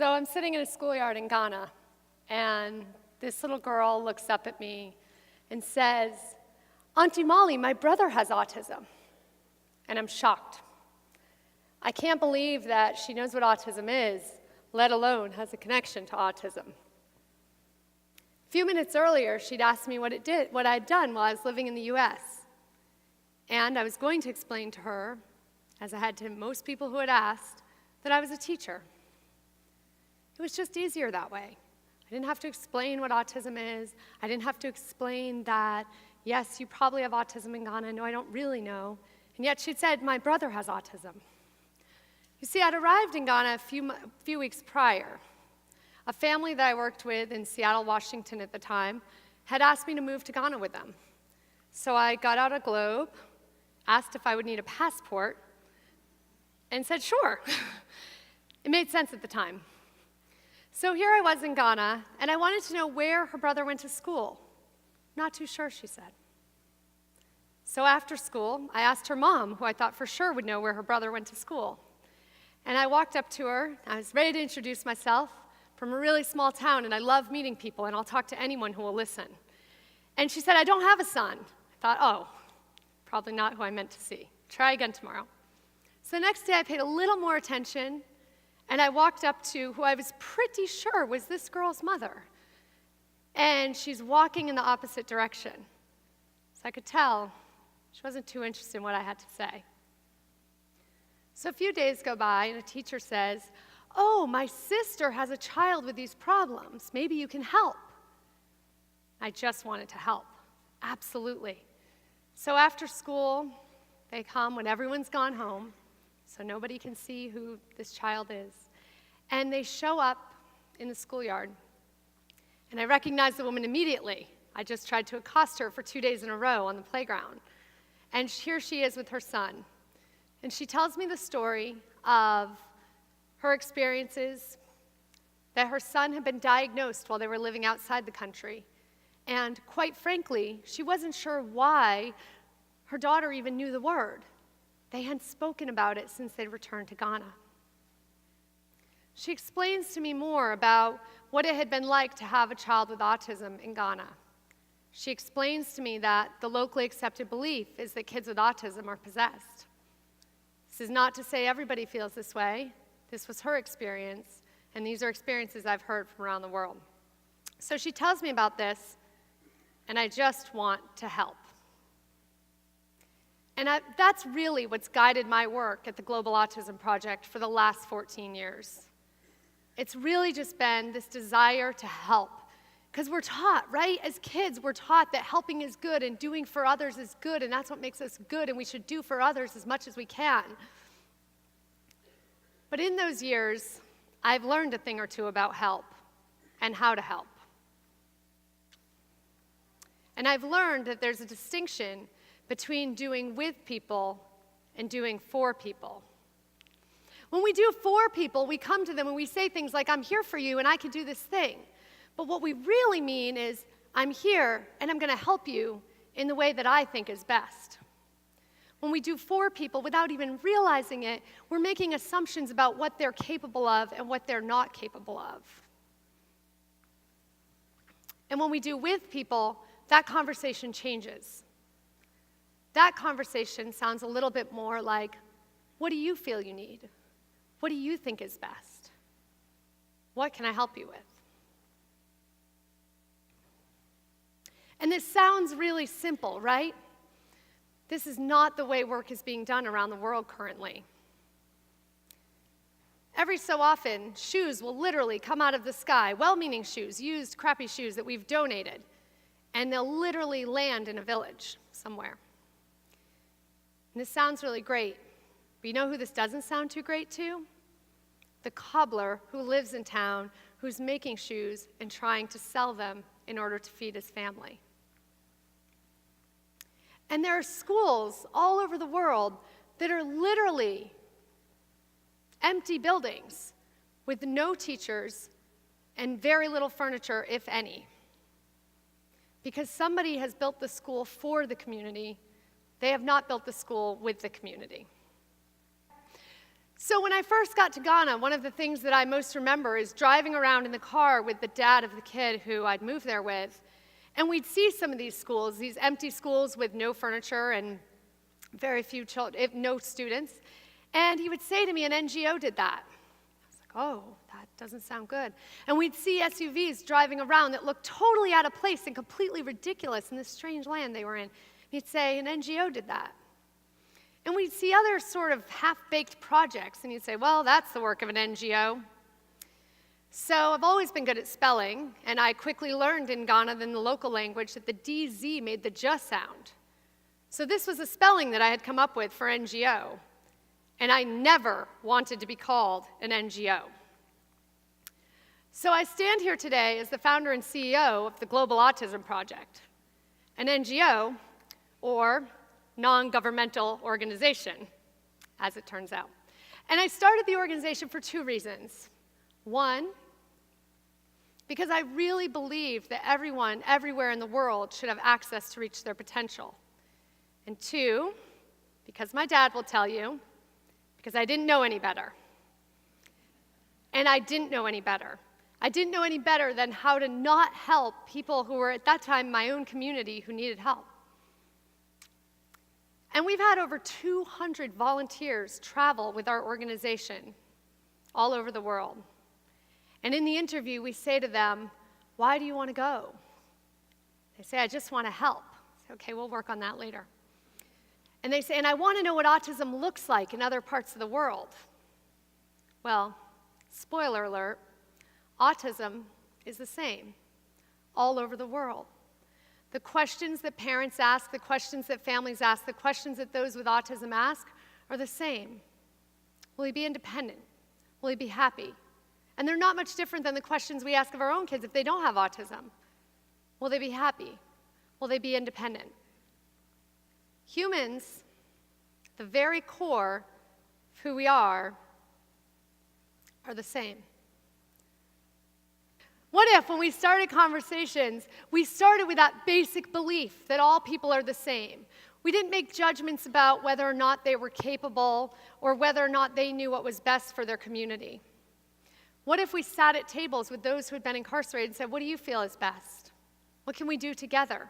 So I'm sitting in a schoolyard in Ghana, and this little girl looks up at me and says, "Auntie Molly, my brother has autism." And I'm shocked. I can't believe that she knows what autism is, let alone has a connection to autism. A few minutes earlier, she'd asked me what I'd done while I was living in the US. And I was going to explain to her, as I had to most people who had asked, that I was a teacher. It was just easier that way. I didn't have to explain what autism is. I didn't have to explain that, yes, you probably have autism in Ghana. No, I don't really know. And yet she'd said, my brother has autism. You see, I'd arrived in Ghana a few weeks prior. A family that I worked with in Seattle, Washington at the time, had asked me to move to Ghana with them. So I got out a globe, asked if I would need a passport, and said, sure. It made sense at the time. So here I was in Ghana, and I wanted to know where her brother went to school. Not too sure, she said. So after school, I asked her mom, who I thought for sure would know where her brother went to school. And I walked up to her, I was ready to introduce myself, from a really small town, and I love meeting people, and I'll talk to anyone who will listen. And she said, I don't have a son. I thought, oh, probably not who I meant to see. Try again tomorrow. So the next day I paid a little more attention, and I walked up to who I was pretty sure was this girl's mother. And she's walking in the opposite direction. So I could tell she wasn't too interested in what I had to say. So a few days go by, and a teacher says, oh, my sister has a child with these problems. Maybe you can help. I just wanted to help, absolutely. So after school, they come when everyone's gone home, so nobody can see who this child is. And they show up in the schoolyard. And I recognize the woman immediately. I just tried to accost her for 2 days in a row on the playground. And here she is with her son. And she tells me the story of her experiences, that her son had been diagnosed while they were living outside the country. And quite frankly, she wasn't sure why her daughter even knew the word. They hadn't spoken about it since they'd returned to Ghana. She explains to me more about what it had been like to have a child with autism in Ghana. She explains to me that the locally accepted belief is that kids with autism are possessed. This is not to say everybody feels this way. This was her experience, and these are experiences I've heard from around the world. So she tells me about this, and I just want to help. And that's really what's guided my work at the Global Autism Project for the last 14 years. It's really just been this desire to help. Because we're taught, right? As kids, we're taught that helping is good and doing for others is good, and that's what makes us good, and we should do for others as much as we can. But in those years, I've learned a thing or two about help and how to help. And I've learned that there's a distinction between doing with people and doing for people. When we do for people, we come to them and we say things like, I'm here for you and I can do this thing. But what we really mean is, I'm here and I'm going to help you in the way that I think is best. When we do for people without even realizing it, we're making assumptions about what they're capable of and what they're not capable of. And when we do with people, that conversation changes. That conversation sounds a little bit more like, what do you feel you need? What do you think is best? What can I help you with? And this sounds really simple, right? This is not the way work is being done around the world currently. Every so often, shoes will literally come out of the sky, well-meaning shoes, used crappy shoes that we've donated, and they'll literally land in a village somewhere. And this sounds really great, but you know who this doesn't sound too great to? The cobbler who lives in town, who's making shoes and trying to sell them in order to feed his family. And there are schools all over the world that are literally empty buildings with no teachers and very little furniture, if any. Because somebody has built the school for the community, they have not built the school with the community. So when I first got to Ghana, one of the things that I most remember is driving around in the car with the dad of the kid who I'd moved there with, and we'd see some of these schools, these empty schools with no furniture and very few children, no students, and he would say to me, an NGO did that. I was like, oh, that doesn't sound good. And we'd see SUVs driving around that looked totally out of place and completely ridiculous in this strange land they were in. He'd say, an NGO did that. And we'd see other sort of half-baked projects, and he'd say, well, that's the work of an NGO. So I've always been good at spelling, and I quickly learned in Ghana, in the local language, that the DZ made the J sound. So this was a spelling that I had come up with for NGO, and I never wanted to be called an NGO. So I stand here today as the founder and CEO of the Global Autism Project, an NGO, or non-governmental organization, as it turns out. And I started the organization for two reasons. One, because I really believe that everyone, everywhere in the world, should have access to reach their potential. And two, because my dad will tell you, because I didn't know any better. And I didn't know any better. I didn't know any better than how to not help people who were, at that time, my own community who needed help. And we've had over 200 volunteers travel with our organization all over the world. And in the interview, we say to them, why do you want to go? They say, I just want to help. I say, okay, we'll work on that later. And they say, and I want to know what autism looks like in other parts of the world. Well, spoiler alert, autism is the same all over the world. The questions that parents ask, the questions that families ask, the questions that those with autism ask are the same. Will he be independent? Will he be happy? And they're not much different than the questions we ask of our own kids if they don't have autism. Will they be happy? Will they be independent? Humans, the very core of who we are the same. What if, when we started conversations, we started with that basic belief that all people are the same? We didn't make judgments about whether or not they were capable or whether or not they knew what was best for their community. What if we sat at tables with those who had been incarcerated and said, what do you feel is best? What can we do together?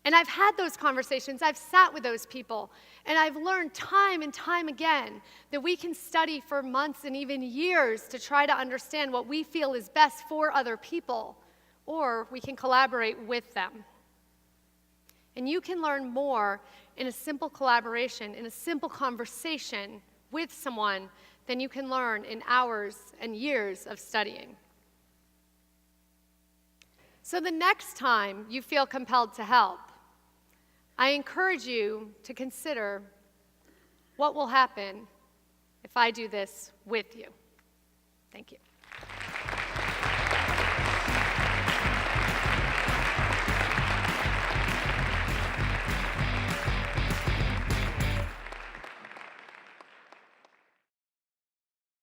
And I've had those conversations, I've sat with those people, and I've learned time and time again that we can study for months and even years to try to understand what we feel is best for other people, or we can collaborate with them. And you can learn more in a simple collaboration, in a simple conversation with someone than you can learn in hours and years of studying. So the next time you feel compelled to help, I encourage you to consider what will happen if I do this with you. Thank you.